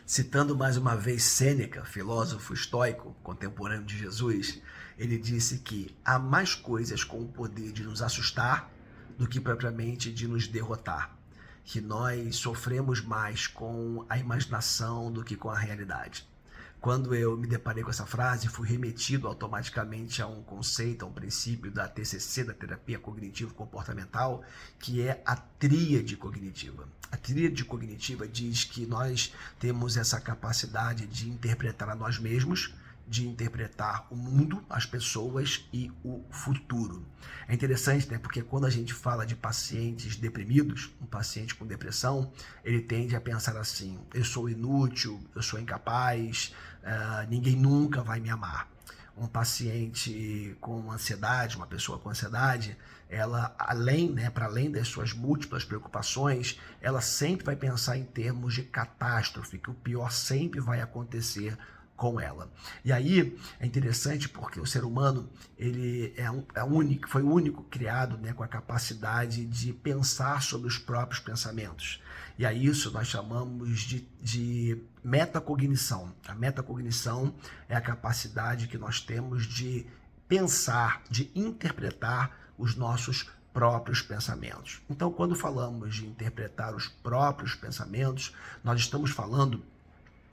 Citando mais uma vez Sêneca, filósofo estoico contemporâneo de Jesus, ele disse que há mais coisas com o poder de nos assustar do que propriamente de nos derrotar, que nós sofremos mais com a imaginação do que com a realidade. Quando eu me deparei com essa frase, fui remetido automaticamente a um conceito, a um princípio da TCC, da terapia cognitivo-comportamental, que é a tríade cognitiva. A tríade cognitiva diz que nós temos essa capacidade de interpretar a nós mesmos, de interpretar o mundo, as pessoas e o futuro. É interessante, né? Porque quando a gente fala de pacientes deprimidos, um paciente com depressão, ele tende a pensar assim: eu sou inútil, eu sou incapaz, ninguém nunca vai me amar. Um paciente com ansiedade, uma pessoa com ansiedade, ela, para além das suas múltiplas preocupações, ela sempre vai pensar em termos de catástrofe, que o pior sempre vai acontecer com ela. E aí é interessante porque o ser humano ele foi o único criado, né, com a capacidade de pensar sobre os próprios pensamentos. E a isso nós chamamos de metacognição. A metacognição é a capacidade que nós temos de pensar, de interpretar os nossos próprios pensamentos. Então, quando falamos de interpretar os próprios pensamentos, nós estamos falando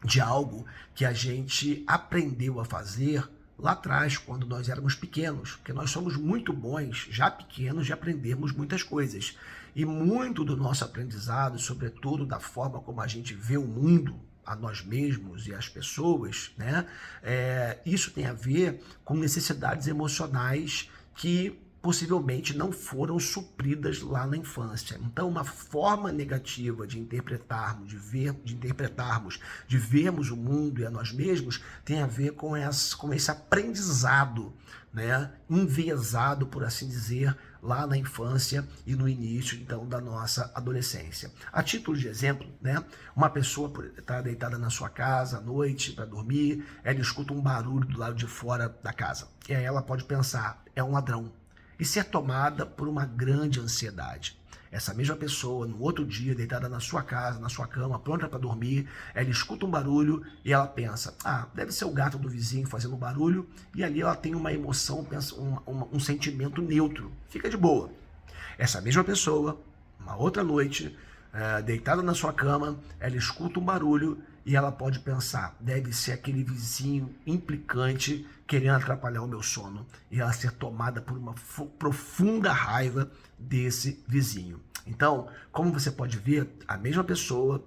de algo que a gente aprendeu a fazer lá atrás, quando nós éramos pequenos, porque nós somos muito bons, já pequenos, de aprendermos muitas coisas. E muito do nosso aprendizado, sobretudo da forma como a gente vê o mundo, a nós mesmos e as pessoas, né? Isso tem a ver com necessidades emocionais que possivelmente não foram supridas lá na infância. Então, uma forma negativa de interpretarmos, de vermos o mundo e a nós mesmos, tem a ver com esse aprendizado, né, enviesado, por assim dizer, lá na infância e no início, então, da nossa adolescência. A título de exemplo, né, uma pessoa está deitada na sua casa à noite para dormir, ela escuta um barulho do lado de fora da casa. E aí ela pode pensar: é um ladrão. E ser tomada por uma grande ansiedade. Essa mesma pessoa, no outro dia, deitada na sua casa, na sua cama, pronta para dormir, ela escuta um barulho e ela pensa: deve ser o gato do vizinho fazendo barulho, e ali ela tem uma emoção, um sentimento neutro, fica de boa. Essa mesma pessoa, uma outra noite, deitada na sua cama, ela escuta um barulho e ela pode pensar: deve ser aquele vizinho implicante querendo atrapalhar o meu sono, e ela ser tomada por uma profunda raiva desse vizinho. Então, como você pode ver, a mesma pessoa,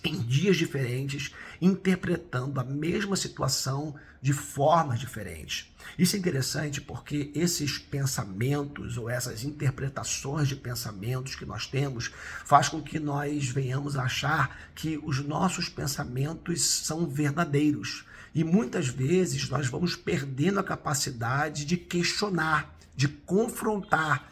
em dias diferentes, interpretando a mesma situação de formas diferentes. Isso é interessante porque esses pensamentos ou essas interpretações de pensamentos que nós temos faz com que nós venhamos a achar que os nossos pensamentos são verdadeiros. E muitas vezes nós vamos perdendo a capacidade de questionar, de confrontar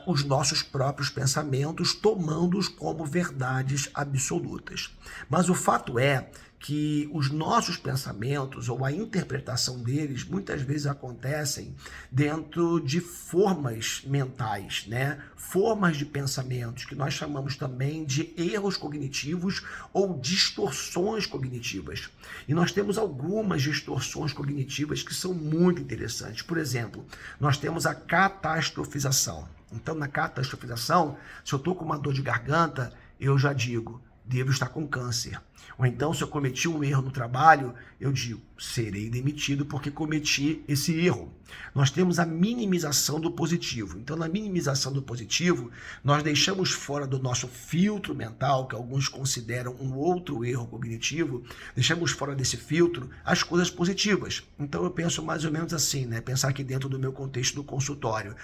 os nossos próprios pensamentos, tomando-os como verdades absolutas. Mas o fato é que os nossos pensamentos ou a interpretação deles muitas vezes acontecem dentro de formas mentais, né? Formas de pensamentos que nós chamamos também de erros cognitivos ou distorções cognitivas. E nós temos algumas distorções cognitivas que são muito interessantes. Por exemplo, nós temos a catastrofização. Então, na catastrofização, se eu estou com uma dor de garganta, eu já digo: devo estar com câncer. Ou então, se eu cometi um erro no trabalho, eu digo: serei demitido porque cometi esse erro. Nós temos a minimização do positivo. Então, na minimização do positivo, nós deixamos fora do nosso filtro mental, que alguns consideram um outro erro cognitivo, deixamos fora desse filtro as coisas positivas. Então, eu penso mais ou menos assim, né? Pensar aqui dentro do meu contexto do consultório.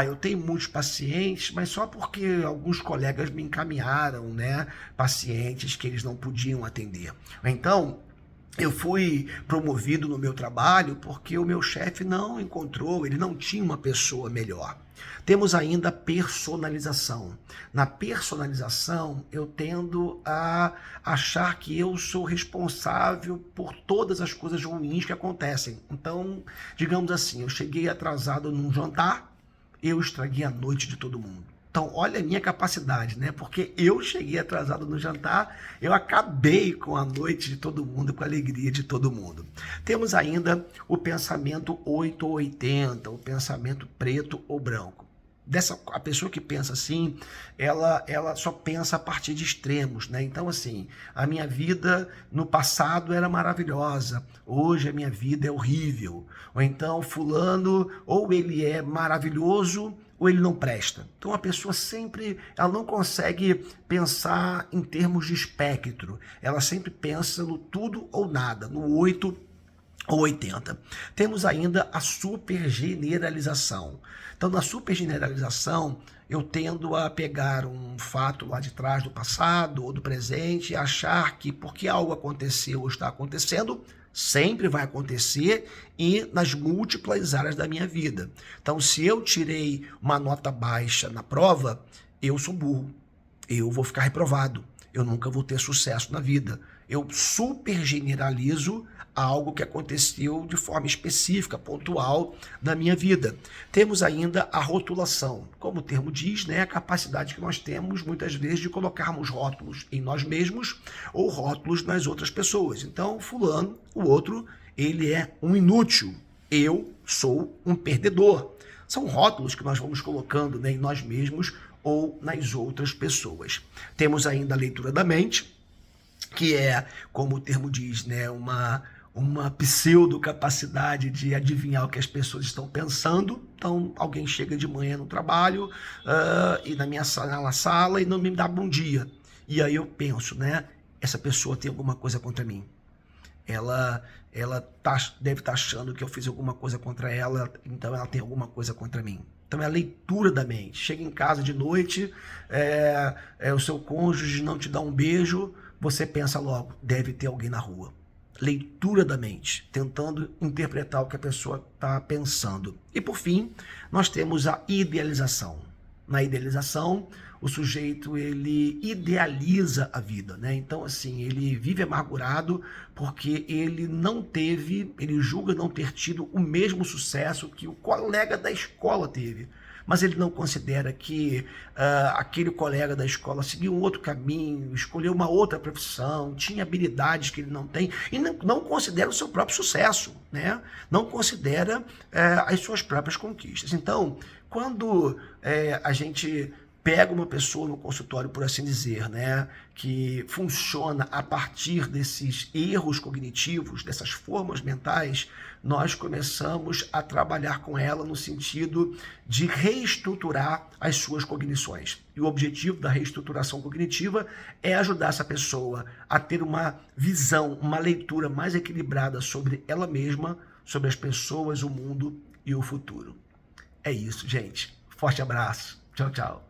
Eu tenho muitos pacientes, mas só porque alguns colegas me encaminharam, né, pacientes que eles não podiam atender. Então, eu fui promovido no meu trabalho porque o meu chefe não encontrou, ele não tinha uma pessoa melhor. Temos ainda a personalização. Na personalização, eu tendo a achar que eu sou responsável por todas as coisas ruins que acontecem. Então, digamos assim, eu cheguei atrasado num jantar, eu estraguei a noite de todo mundo. Então, olha a minha capacidade, né? Porque eu cheguei atrasado no jantar, eu acabei com a noite de todo mundo, com a alegria de todo mundo. Temos ainda o pensamento 8 ou 80, o pensamento preto ou branco. A pessoa que pensa assim, ela só pensa a partir de extremos, né? Então, assim, a minha vida no passado era maravilhosa, hoje a minha vida é horrível. Ou então, fulano, ou ele é maravilhoso, ou ele não presta. Então, a pessoa sempre, ela não consegue pensar em termos de espectro. Ela sempre pensa no tudo ou nada, no 8 ou 80. Temos ainda a supergeneralização. Então, na supergeneralização, eu tendo a pegar um fato lá de trás do passado ou do presente e achar que porque algo aconteceu ou está acontecendo, sempre vai acontecer e nas múltiplas áreas da minha vida. Então, se eu tirei uma nota baixa na prova, eu sou burro, eu vou ficar reprovado, eu nunca vou ter sucesso na vida. Eu supergeneralizo algo que aconteceu de forma específica, pontual na minha vida. Temos ainda a rotulação. Como o termo diz, né, a capacidade que nós temos muitas vezes de colocarmos rótulos em nós mesmos ou rótulos nas outras pessoas. Então, fulano, o outro, ele é um inútil. Eu sou um perdedor. São rótulos que nós vamos colocando, né, em nós mesmos ou nas outras pessoas. Temos ainda a leitura da mente, que é, como o termo diz, né, uma pseudo-capacidade de adivinhar o que as pessoas estão pensando. Então, alguém chega de manhã no trabalho e na sala e não me dá bom dia. E aí eu penso, né, essa pessoa tem alguma coisa contra mim. Ela deve estar achando que eu fiz alguma coisa contra ela, então ela tem alguma coisa contra mim. Então é a leitura da mente. Chega em casa de noite, o seu cônjuge não te dá um beijo, você pensa logo, deve ter alguém na rua. Leitura da mente, tentando interpretar o que a pessoa está pensando. E por fim, nós temos a idealização. Na idealização, o sujeito ele idealiza a vida, né? Então, assim, ele vive amargurado porque ele julga não ter tido o mesmo sucesso que o colega da escola teve. Mas ele não considera que aquele colega da escola seguiu um outro caminho, escolheu uma outra profissão, tinha habilidades que ele não tem, e não considera o seu próprio sucesso, né? Não considera as suas próprias conquistas. Então, quando a gente pega uma pessoa no consultório, por assim dizer, né, que funciona a partir desses erros cognitivos, dessas formas mentais, nós começamos a trabalhar com ela no sentido de reestruturar as suas cognições. E o objetivo da reestruturação cognitiva é ajudar essa pessoa a ter uma visão, uma leitura mais equilibrada sobre ela mesma, sobre as pessoas, o mundo e o futuro. É isso, gente. Forte abraço. Tchau, tchau.